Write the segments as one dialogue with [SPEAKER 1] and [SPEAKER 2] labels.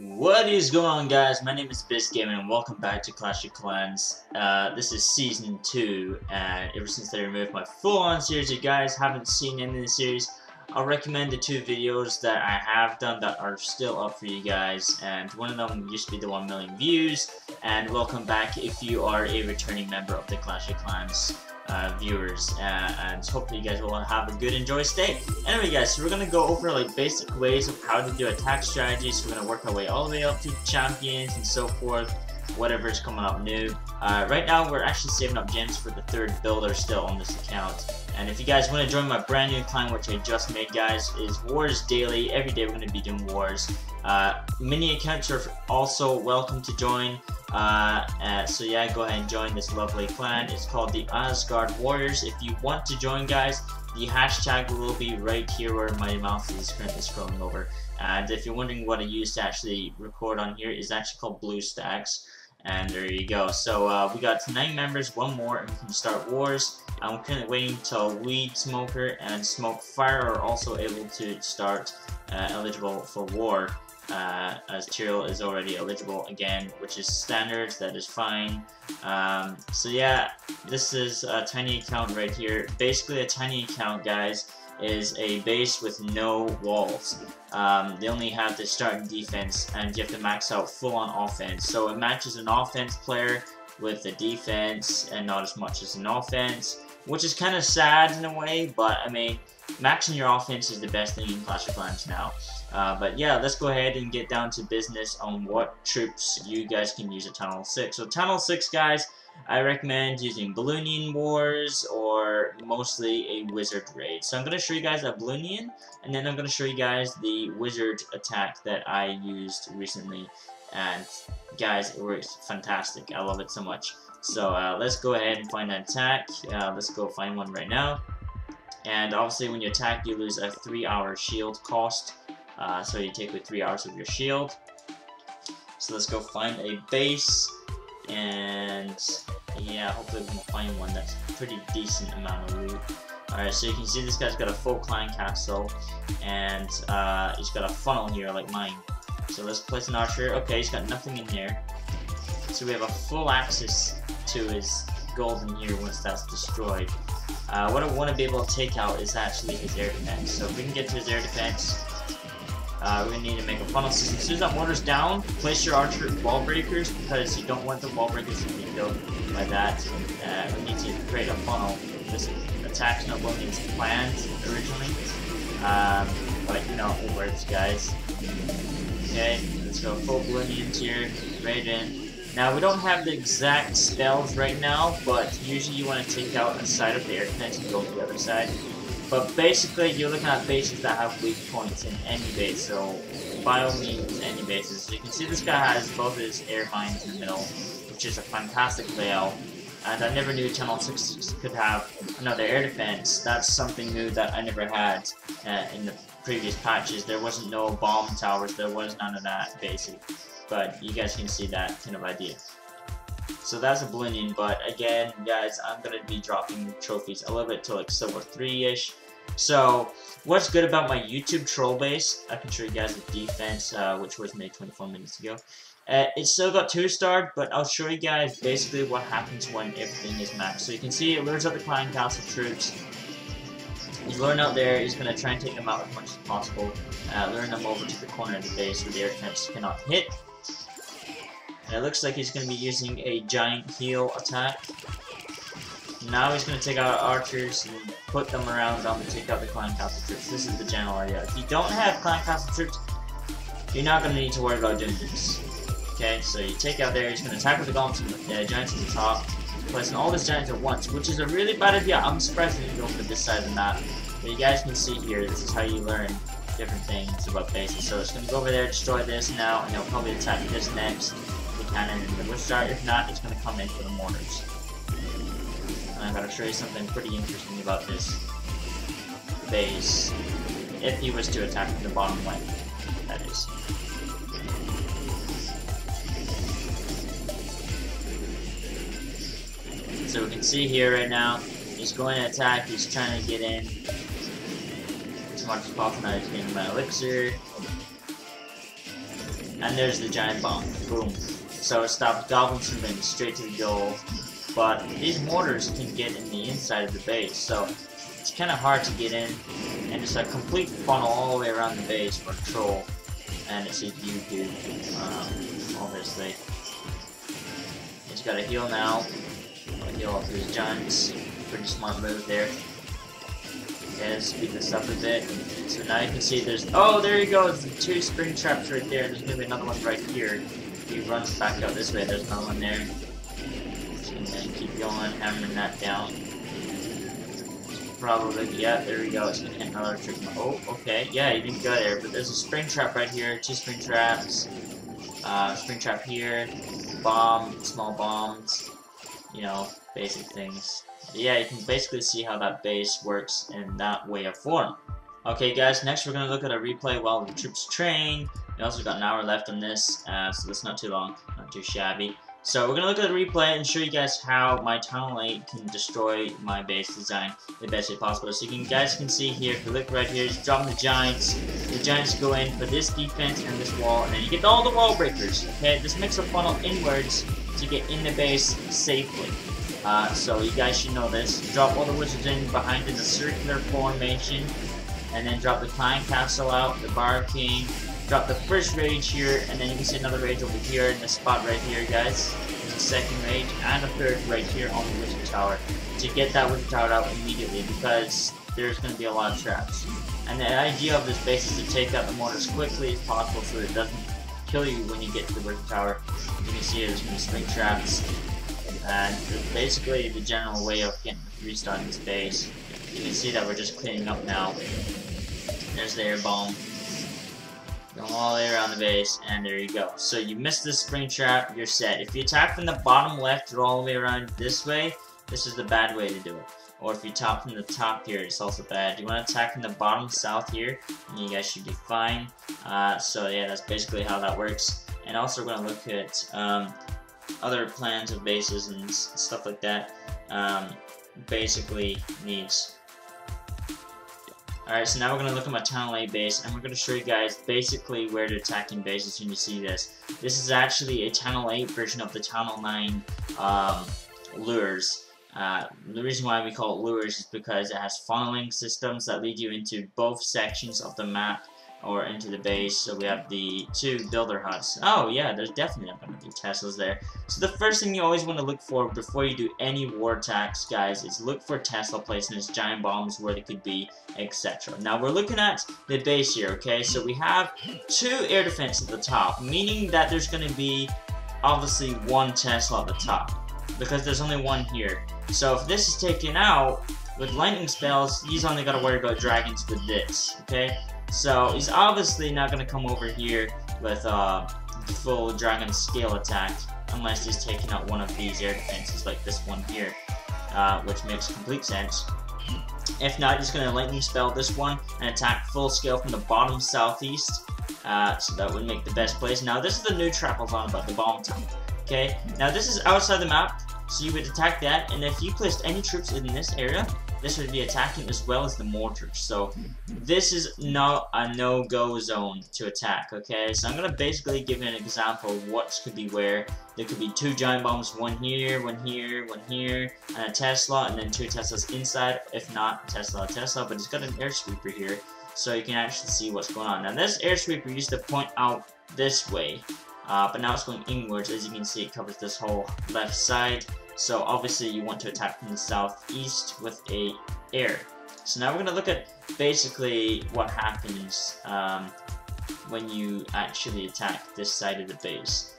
[SPEAKER 1] What is going on, guys? My name is OfficialAbyssGaming and welcome back to Clash of Clans. This is Season 2, and ever since they removed my full-on series, you guys haven't seen any of the series, I'll recommend the two videos that I have done that are still up for you guys, and one of them used to be the 1 million views, and welcome back if you are a returning member of the Clash of Clans viewers, and hopefully you guys will have a good enjoy stay. Anyway guys, so we're gonna go over like basic ways of how to do attack strategies. So we're gonna work our way all the way up to champions and so forth, whatever is coming up new. Right now we're actually saving up gems for the third builder still on this account. And if you guys want to join my brand new clan, which I just made, guys, is Wars Daily. Every day we're going to be doing wars. Mini accounts are also welcome to join. So yeah, go ahead and join this lovely clan. It's called the Asgard Warriors. If you want to join, guys, the hashtag will be right here where my mouse is currently scrolling over. And if you're wondering what I use to actually record on here, is actually called BlueStacks. And there you go. So we got 9 members, 1 more, and we can start wars. I'm currently waiting until Weed Smoker and Smoke Fire are also able to start eligible for war, as Tyrael is already eligible again, which is standard. That is fine. So yeah, this is a tiny account right here. Basically, a tiny account, guys, is a base with no walls. They only have the starting defense, and you have to max out full-on offense. So it matches an offense player with the defense and not as much as an offense, which is kind of sad in a way, but I mean, maxing your offense is the best thing in Clash of Clans now. But yeah, let's go ahead and get down to business on what troops you guys can use at Tunnel 6. So Tunnel 6, guys, I recommend using Balloonian Wars or mostly a Wizard Raid. So I'm going to show you guys a Balloonian, and then I'm going to show you guys the Wizard attack that I used recently. And guys, it works fantastic. I love it so much. So let's go ahead and find an attack. Let's go find one right now. And obviously when you attack, you lose a 3-hour shield cost. So you take away 3 hours of your shield. So let's go find a base. And yeah, hopefully we can find one that's pretty decent amount of loot. Alright, so you can see this guy's got a full clan castle. And he's got a funnel here like mine. So let's place an archer. Okay, he's got nothing in here. So we have a full access to his gold in here once that's destroyed. What I want to be able to take out is actually his air defense. So if we can get to his air defense, we're going to need to make a funnel system. As soon as that mortar's down, place your archer wall breakers, because you don't want the wall breakers to be killed by that. We need to create a funnel. This attack's not going as planned originally. But you know, it works, guys. Okay, let's go full Balloonians here, right in. Now, we don't have the exact spells right now, but usually you want to take out a side of the air defense and go to the other side. But basically, you're looking at bases that have weak points in any base, so by all means, any bases. So you can see this guy has both his air mines in the middle, which is a fantastic layout. And I never knew Channel 6 could have another air defense. That's something new that I never had in the previous patches. There wasn't no bomb towers, there was none of that, basically. But you guys can see that kind of idea. So that's a Balloonian, but again, guys, I'm going to be dropping trophies a little bit to like Silver 3-ish. So, what's good about my YouTube troll base, I can show you guys the defense, which was made 24 minutes ago. It's still got 2-star, but I'll show you guys basically what happens when everything is maxed. So you can see it lures out the clan castle troops. He's luring out there, he's going to try and take them out as much as possible, luring them over to the corner of the base where the air defense cannot hit. And it looks like he's going to be using a giant heal attack. Now he's going to take out archers and put them around them to take out the clan castle troops. This is the general area. If you don't have clan castle troops, you're not going to need to worry about doing this. Okay, so you take out there, he's going to attack with the golems and the giants at the top, placing all his giants at once, which is a really bad idea. I'm surprised he didn't go for this side of the map. But you guys can see here, this is how you learn different things about bases. So it's going to go over there, destroy this now, and he'll probably attack this next. Cannon and the Wizard. If not, it's going to come in for the mortars. And I'm going to show you something pretty interesting about this base. If he was to attack from the bottom lane, that is. So we can see here right now, he's going to attack, he's trying to get in as much as possible. Now he's getting my elixir. and there's the giant bomb. Boom. So it stops goblins from going straight to the goal. But these mortars can get in the inside of the base, so it's kind of hard to get in. And it's a complete funnel all the way around the base for a troll. And it's a huge dude, obviously. He's got a heal now. I'll heal up his giants. Pretty smart move there. Okay, let's speed this up a bit. So now you can see there's... Oh, there you go! There's 2 spring traps right there. There's going to be another one right here. If he runs back out this way, there's another one there. And keep going, hammering that down. Probably, yeah, there we go. It's gonna hit another trick. Oh, okay, yeah, you didn't go there, but there's a spring trap right here, 2 spring traps, spring trap here, bomb, small bombs, you know, basic things. But yeah, you can basically see how that base works in that way of form. Okay, guys, next we're gonna look at a replay while the troops train. We also got an hour left on this, so that's not too long, not too shabby. So we're going to look at the replay and show you guys how my Tunnel 8 can destroy my base design the best way possible. So you guys can see here, if you look right here, it's dropping the giants go in for this defense and this wall, and then you get all the wall breakers. Okay, this makes a funnel inwards to get in the base safely. So you guys should know this. Drop all the wizards in behind in a circular formation, and then drop the Clan Castle out, the Bar King. Drop the first rage here, and then you can see another rage over here in this spot right here, guys. There's a second rage, and a third right here on the wizard tower. To get that wizard tower out immediately, because there's going to be a lot of traps. And the idea of this base is to take out the mortars as quickly as possible so it doesn't kill you when you get to the wizard tower. You can see there's going to be spring traps. And basically the general way of getting restarting this base. You can see that we're just cleaning up now. There's the air bomb. Going all the way around the base, and there you go. So you missed this spring trap, you're set. If you attack from the bottom left or all the way around this way, this is the bad way to do it. Or if you top from the top here, it's also bad. You want to attack from the bottom south here, and you guys should be fine. So yeah, that's basically how that works. And also we're going to look at other plans of bases and stuff like that. Basically needs... Alright, so now we're going to look at my Tunnel 8 base, and we're going to show you guys basically where to attack in bases when you see this. This is actually a Tunnel 8 version of the Tunnel 9 lures. The reason why we call it lures is because it has funneling systems that lead you into both sections of the map or into the base. So we have the 2 builder huts. Oh yeah, there's definitely not going to be Teslas there. So the first thing you always want to look for before you do any war attacks, guys, is look for Tesla placements, giant bombs, where they could be, etc. Now we're looking at the base here, okay? So we have 2 air defense at the top, meaning that there's going to be obviously 1 Tesla at the top, because there's only 1 here. So if this is taken out with lightning spells, he's only got to worry about dragons with this, okay? So he's obviously not going to come over here with full dragon scale attack unless he's taking out one of these air defenses like this one here, which makes complete sense. If not, he's going to lightning spell this one and attack full scale from the bottom southeast, so that would make the best place. Now this is the new trap I was on about, the bomb tower. Okay, now this is outside the map, so you would attack that, and if you placed any troops in this area, this would be attacking as well as the mortars. So this is not a no-go zone to attack, okay? So I'm going to basically give you an example of what could be where. There could be 2 giant bombs, one here, one here, one here, and a Tesla, and then 2 Teslas inside. If not, Tesla, but it's got an air sweeper here, so you can actually see what's going on. Now this air sweeper used to point out this way, but now it's going inwards. As you can see, it covers this whole left side. So obviously you want to attack from the southeast with a air. So now we're going to look at basically what happens when you actually attack this side of the base.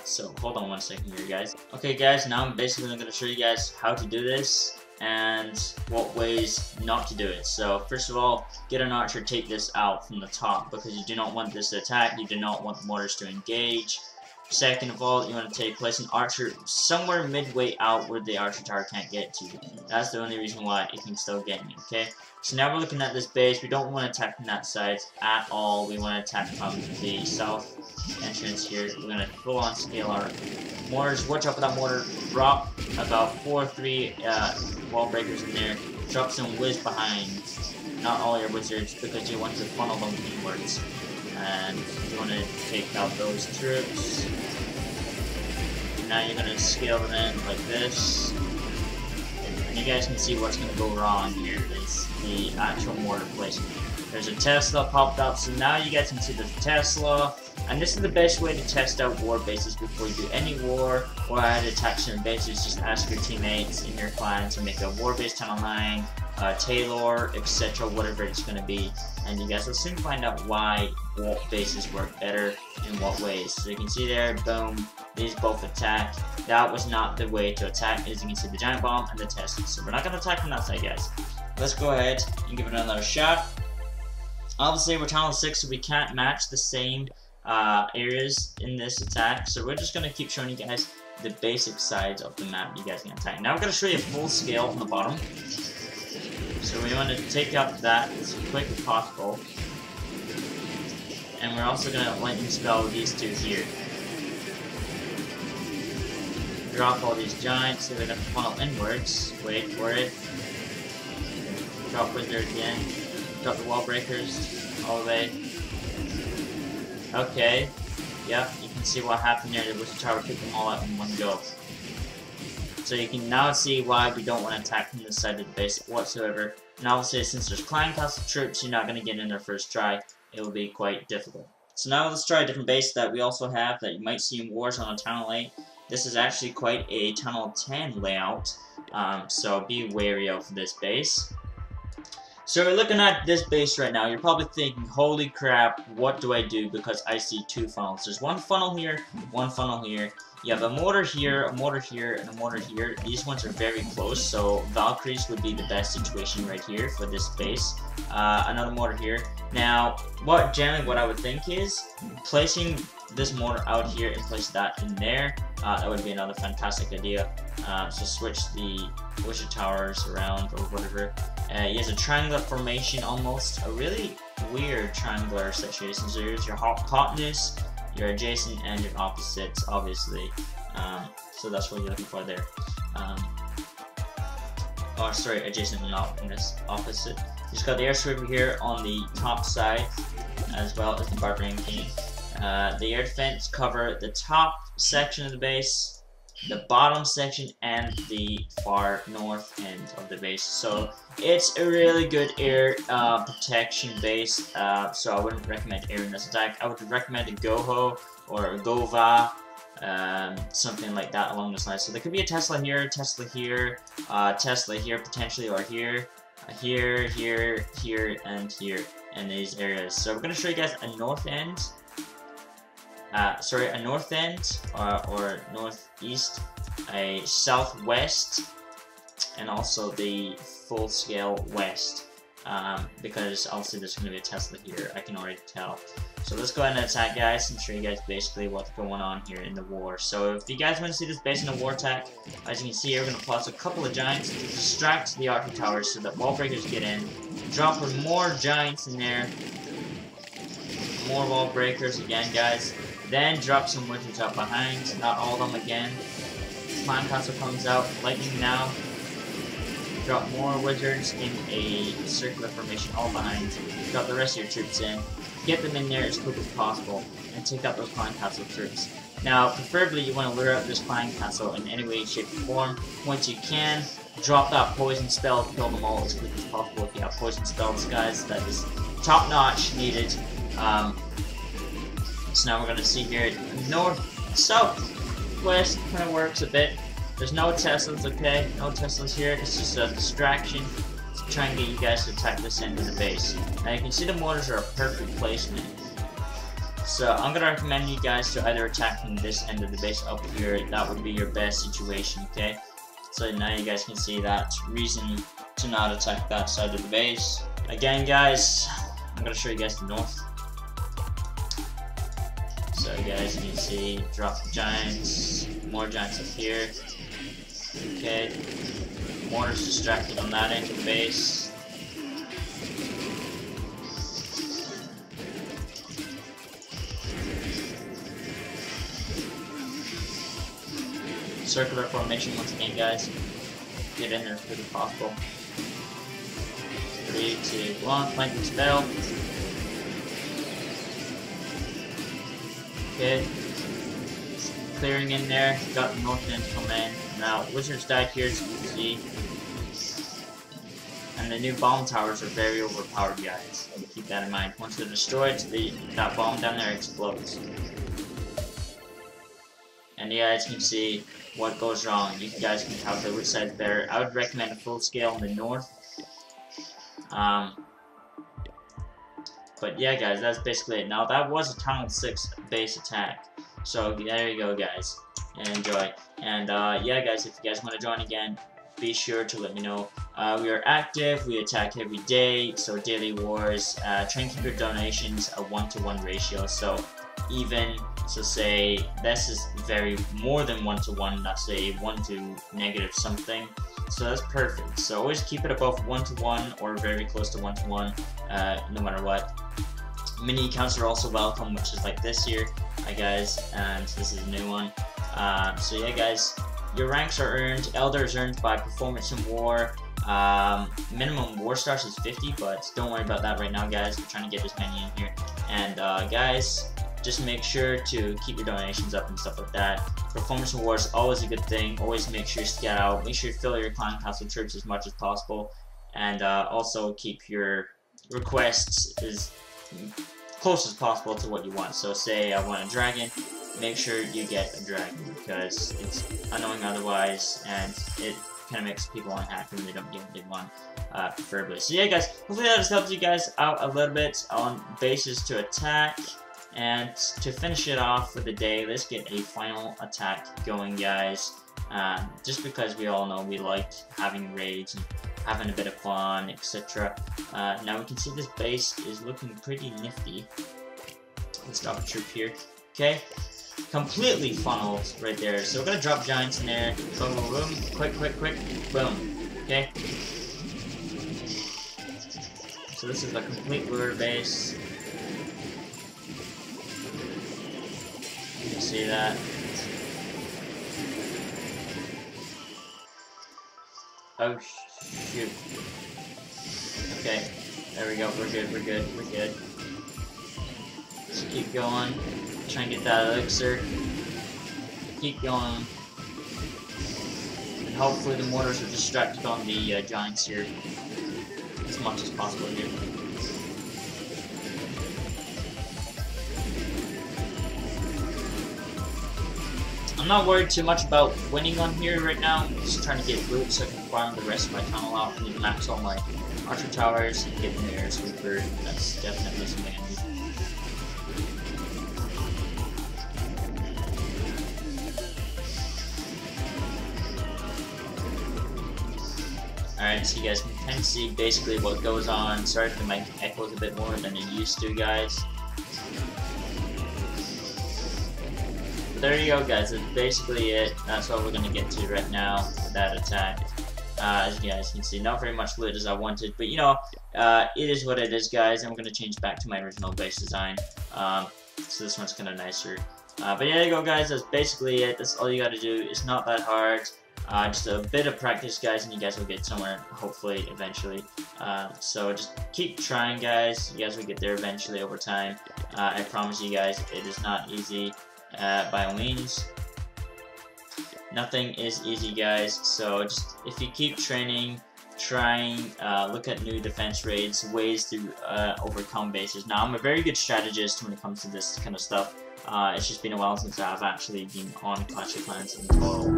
[SPEAKER 1] So hold on one second here, guys. Okay guys, now I'm basically going to show you guys how to do this and what ways not to do it. So first of all, get an archer, take this out from the top, because you do not want this to attack, you do not want the mortars to engage. Second of all, you want to place an archer somewhere midway out where the archer tower can't get to. That's the only reason why it can still get me, okay? So now we're looking at this base. We don't want to attack from that side at all. We want to attack from the south entrance here. We're going to full on scale our mortars. Watch out for that mortar. Drop about 4 or 3 wall breakers in there. Drop some whiz behind. Not all your wizards, because you want to funnel them inwards. and you want to take out those troops. Now you're going to scale them in like this, and you guys can see what's going to go wrong here. It's the actual mortar placement. There's a Tesla popped up, so now you guys can see there's a Tesla, and this is the best way to test out war bases before you do any war or add attacks to bases. Just ask your teammates in your clan to make a war base tunnel line, Taylor, etc., whatever it's going to be, and you guys will soon find out why war bases work better in what ways. So you can see there, boom, these both attack. That was not the way to attack, as you can see the giant bomb and the Tesla. So we're not going to attack from that side, guys. Let's go ahead and give it another shot. Obviously, we're Tunnel 6, so we can't match the same areas in this attack. So we're just going to keep showing you guys the basic sides of the map you guys can attack. Now we're going to show you full scale on the bottom. So we want to take out that as quick as possible. And we're also going to lightning spell these two here. Drop all these giants, so they're going to funnel inwards. Wait for it. Drop wizard again. Drop the wall breakers all the way. Okay. Yep, you can see what happened there. The wizard tower took them all out in one go. So you can now see why we don't want to attack from this side of the base whatsoever. And obviously, since there's clan castle troops, you're not going to get in their first try. It will be quite difficult. So now let's try a different base that we also have that you might see in wars on a Tunnel 8. This is actually quite a Tunnel 10 layout. So be wary of this base. So we're looking at this base right now. You're probably thinking, holy crap, what do I do? Because I see two funnels. There's one funnel here, one funnel here. You have a mortar here, a mortar here, and a mortar here. These ones are very close, so Valkyries would be the best situation right here for this base. Another mortar here. Now, generally what I would think is placing this mortar out here and place that in there. That would be another fantastic idea. So switch the wizard towers around or whatever. He has a triangular formation almost, a really weird triangular situation. So here's your hotness, your adjacent, and your opposites, obviously. So that's what you're looking for there. Oh, sorry, adjacent and opposite. You just got the airstrip here on the top side, as well as the Barbarian King. The air defense cover the top section of the base, the bottom section, and the far north end of the base. So it's a really good air protection base. So I wouldn't recommend air in this attack. I would recommend a Goho or a Gova, something like that along this line. So there could be a Tesla here, Tesla here potentially, or here, and here in these areas. So we're going to show you guys a north end. A north end or northeast, a southwest, and also the full scale west. Because obviously there's going to be a Tesla here, I can already tell. So let's go ahead and attack, guys, and show you guys basically what's going on here in the war. So if you guys want to see this base in a war attack, as you can see here, we're going to place a couple of giants to distract the archer towers so that wall breakers get in. Drop more giants in there. More wall breakers again, guys. Then drop some wizards out behind, not all of them again. Clan castle comes out, lightning now. Drop more wizards in a circular formation all behind. Drop the rest of your troops in. Get them in there as quick as possible, and take out those clan castle troops. Now, preferably you want to lure out this clan castle in any way, shape, or form. Once you can, drop that poison spell, kill them all as quick as possible. If you have poison spells, guys, that is top notch, needed. So now we're going to see here, north, south, west kind of works a bit. There's no Teslas, okay? No Teslas here. It's just a distraction to try and get you guys to attack this end of the base. Now you can see the mortars are a perfect placement. So I'm going to recommend you guys to either attack from this end of the base up here. That would be your best situation, okay? So now you guys can see that reason to not attack that side of the base. Again, guys, I'm going to show you guys the north. So guys, you can see, drop the giants, more giants up here. Okay, mortars distracted on that end of the base. Circular formation once again, guys. Get in there as quick as possible. 3, 2, 1, lightning spell. Okay. Clearing in there. Got the north end come in. Now, wizards died here, as you can see. And the new bomb towers are very overpowered, guys. So keep that in mind. Once they're destroyed, that bomb down there explodes. And yeah, as you can see, what goes wrong. You guys can calculate which side's better. I would recommend a full scale in the north. But yeah, guys, that's basically it. Now, that was a Tunnel 6 base attack. So there you go, guys. Enjoy. And yeah, guys, if you guys want to join again, be sure to let me know. We are active, we attack every day, so daily wars. Try and keep your donations a 1-to-1 ratio, so even, so say, this is very more than 1-to-1, that's say 1 to negative something, so that's perfect. So always keep it above 1-to-1 or very close to 1-to-1, no matter what. Mini accounts are also welcome, which is like this here, guys, and this is a new one. So yeah, guys. Your ranks are earned. Elder is earned by performance in war. Minimum war stars is 50, but don't worry about that right now, guys. We're trying to get as many in here. And guys, just make sure to keep your donations up and stuff like that. Performance in war is always a good thing. Always make sure you scout out. Make sure you fill your clan castle troops as much as possible. And also keep your requests as close as possible to what you want. So say I want a dragon. Make sure you get a dragon because it's annoying otherwise, and it kind of makes people unhappy when they don't get what they want, preferably. So yeah, guys, hopefully that has helped you guys out a little bit on bases to attack. And to finish it off for the day, let's get a final attack going, guys. Just because we all know we like having raids and having a bit of fun, etc. Now we can see this base is looking pretty nifty. Let's drop a troop here. Okay. Completely funneled right there. So we're gonna drop giants in there. Boom, boom, boom. Quick, quick, quick. Boom. Okay. So this is a complete lure base. You can see that. Oh shoot. Okay. There we go. We're good. We're good. We're good. Just keep going. Try and get that elixir. Keep going. And hopefully the mortars are distracted on the giants here as much as possible here. I'm not worried too much about winning on here right now. I'm just trying to get loot so I can farm the rest of my tunnel out and then max all my archer towers and get the air sweeper. That's definitely something I need. Alright, so you guys can kind of see basically what goes on. Sorry if the mic echoes a bit more than it used to, guys. But there you go, guys. That's basically it. That's what we're going to get to right now with that attack. As you guys can see, not very much loot as I wanted, but you know, it is what it is, guys. I'm going to change back to my original base design. So this one's kind of nicer. But yeah, there you go, guys. That's basically it. That's all you got to do. It's not that hard. Just a bit of practice, guys, and you guys will get somewhere, hopefully, eventually. So just keep trying, guys. You guys will get there eventually over time. I promise you guys, it is not easy by all means. Nothing is easy, guys. So just if you keep training, trying, look at new defense raids, ways to overcome bases. Now, I'm a very good strategist when it comes to this kind of stuff. It's just been a while since I've actually been on Clash of Clans in total.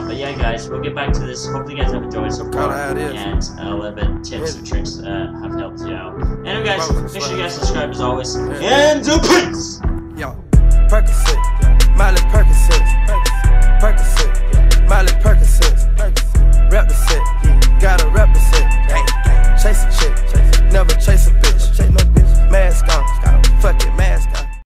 [SPEAKER 1] But yeah, guys, we'll get back to this. Hopefully you guys have enjoyed so far, and a little bit of tips and tricks have helped you out. Anyway, guys, make sure you guys subscribe as always, and peace!
[SPEAKER 2] Yo, Percocet, Miley Percocet, Percocet, Miley Percocet, rep the set, gotta rep the set, chase a chick, never chase a